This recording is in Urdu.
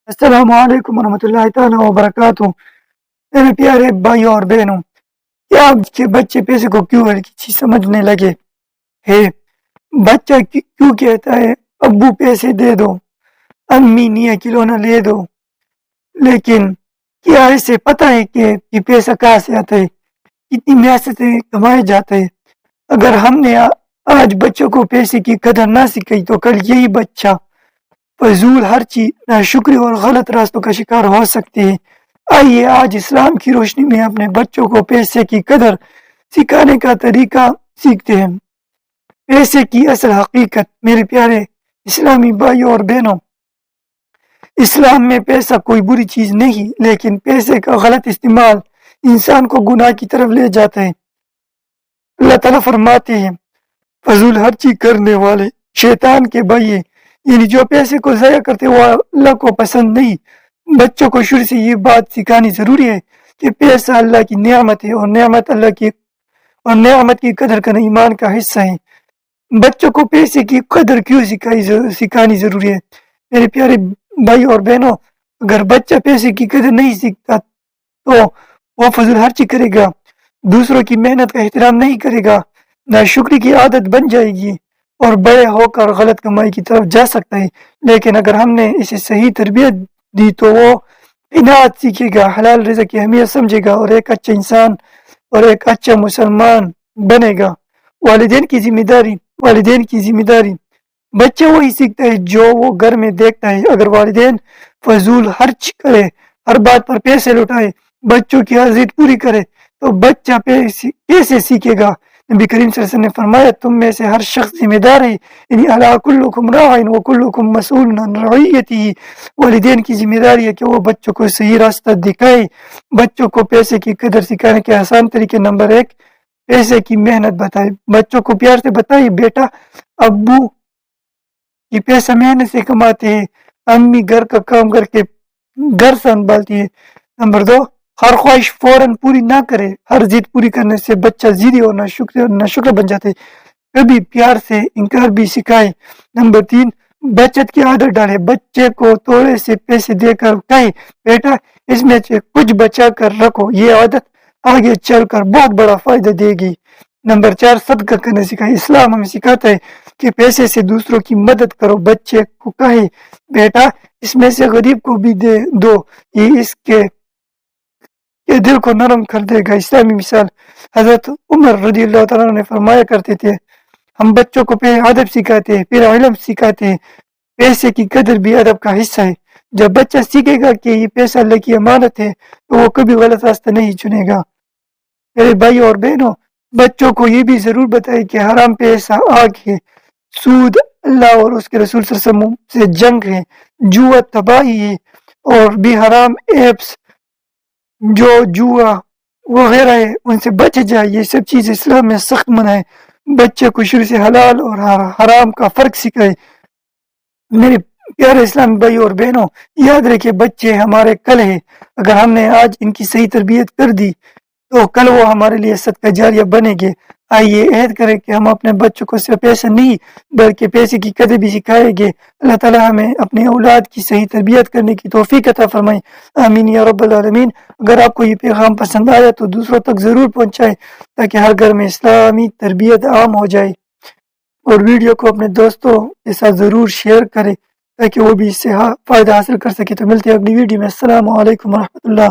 السلام علیکم ورحمۃ اللہ تعالیٰ وبرکاتہ۔ میرے پیارے بھائی اور بہنوں، کیا آپ کے بچے پیسے کو کیوں ہلکی چیز سمجھنے لگے ہے؟ بچہ کیوں کہتا ہے ابو پیسے دے دو، امی نیا کھلونا لے دو، لیکن کیا اسے پتہ ہے کہ یہ پیسہ کہاں سے آتا ہے، کتنی محنت سے کمایا جاتا ہے؟ اگر ہم نے آج بچوں کو پیسے کی قدر نہ سکھائی تو کل یہی بچہ فضول خرچی، ناشکری اور غلط راستوں کا شکار ہو سکتے ہیں۔ آئیے آج اسلام کی روشنی میں اپنے بچوں کو پیسے کی قدر سکھانے کا طریقہ سیکھتے ہیں۔ پیسے کی اصل حقیقت۔ میرے پیارے اسلامی بھائیوں اور بہنوں، اسلام میں پیسہ کوئی بری چیز نہیں، لیکن پیسے کا غلط استعمال انسان کو گناہ کی طرف لے جاتا ہے۔ اللہ تعالیٰ فرماتے ہیں، فضول خرچی کرنے والے شیطان کے بھائی ہیں، یعنی جو پیسے کو ضائع کرتے وہ اللہ کو پسند نہیں۔ بچوں کو شروع سے یہ بات سکھانی ضروری ہے کہ پیسہ اللہ کی نعمت ہے، اور نعمت کی قدر کرنا ایمان کا حصہ ہے۔ بچوں کو پیسے کی قدر کیوں سکھانی ضروری ہے؟ میرے پیارے بھائی اور بہنوں، اگر بچہ پیسے کی قدر نہیں سیکھتا تو وہ فضول خرچی کرے گا، دوسروں کی محنت کا احترام نہیں کرے گا، ناشکری کی عادت بن جائے گی اور بڑے ہو کر غلط کمائی کی طرف جا سکتا ہے۔ لیکن اگر ہم نے اسے صحیح تربیت دی تو وہ قناعت سیکھے گا، حلال رزق کی اہمیت سمجھے گا اور ایک اچھا انسان اور ایک اچھا مسلمان بنے گا۔ والدین کی ذمہ داری۔ بچہ وہی سیکھتا ہے جو وہ گھر میں دیکھتا ہے۔ اگر والدین فضول خرچ کرے، ہر بات پر پیسے لوٹائے، بچوں کی ہر ضد پوری کرے تو بچہ پیسے سیکھے گا۔ نبی کریم صلی اللہ علیہ وسلم نے فرمایا، تم میں سے ہر شخص ذمہ دار ہے، یعنی الا کلکم راع وکلکم مسئول عن رعیتہ۔ والدین کی ذمہ داری ہے کہ وہ بچوں کو صحیح راستہ دکھائے۔ بچوں کو پیسے کی قدر سکھانے کے آسان طریقے: نمبر 1، پیسے کی محنت بتائے۔ بچوں کو پیار سے بتائیے، بیٹا ابو یہ پیسہ محنت سے کماتے ہیں، امی گھر کا کام کر کے گھر سنبھالتی ہے۔ نمبر 2، ہر خواہش فوراً پوری نہ کرے، ہر ضد پوری کرنے سے بچہ ضدی اور ناشکر بن جاتے، کبھی پیار سے انکار بھی سکھائے۔ نمبر 3، بچت کی عادت ڈالے، بچے کو تھوڑے سے پیسے دے کر کہے، بیٹا اس میں سے کچھ بچا کر رکھو، یہ عادت آگے چل کر بہت بڑا فائدہ دے گی۔ نمبر 4، صدقہ کرنا سکھائے، اسلام ہمیں سکھاتا ہے کہ پیسے سے دوسروں کی مدد کرو۔ بچے کو کہے، بیٹا اس میں سے غریب کو بھی دے دو، یہ اس کے دل کو نرم کر دے گا۔ اسلامی مثال: حضرت عمر رضی اللہ تعالیٰ عنہ نے فرمایا کرتے تھے، ہم بچوں کو پہلے ادب سکھاتے ہیں، پھر علم سکھاتے ہیں۔ پیسے کی قدر بھی ادب کا حصہ ہے۔ جب بچہ سیکھے گا کہ یہ پیسہ اللہ کی امانت ہے تو وہ کبھی غلط راستہ نہیں چنے گا۔ میرے بھائی اور بہنوں، بچوں کو یہ بھی ضرور بتائے کہ حرام پیسہ آگ ہے، سود اللہ اور اس کے رسول صلی اللہ علیہ وسلم سے جنگ ہے، جوا تباہی ہے، اور بھی حرام ایپس جو جوا وغیرہ ہے ان سے بچ جائے۔ یہ سب چیز اسلام میں سخت منع ہے۔ بچے کو شروع سے حلال اور حرام کا فرق سکھائے۔ میرے پیارے اسلامی بھائی اور بہنوں، یاد رکھے بچے ہمارے کل ہیں۔ اگر ہم نے آج ان کی صحیح تربیت کر دی تو کل وہ ہمارے لیے صدقہ جاریہ بنے گے۔ آئیے عہد کریں کہ ہم اپنے بچوں کو صرف پیسہ نہیں بلکہ پیسے کی قدر بھی سکھائیں گے۔ اللہ تعالیٰ ہمیں اپنے اولاد کی صحیح تربیت کرنے کی توفیق عطا فرمائے، آمین یا رب العالمین۔ اگر آپ کو یہ پیغام پسند آیا تو دوسروں تک ضرور پہنچائیں تاکہ ہر گھر میں اسلامی تربیت عام ہو جائے، اور ویڈیو کو اپنے دوستوں کے ساتھ ضرور شیئر کریں تاکہ وہ بھی اس سے فائدہ حاصل کر سکے۔ تو ملتے ہیں اگلی ویڈیو میں۔ السلام علیکم ورحمۃ اللہ۔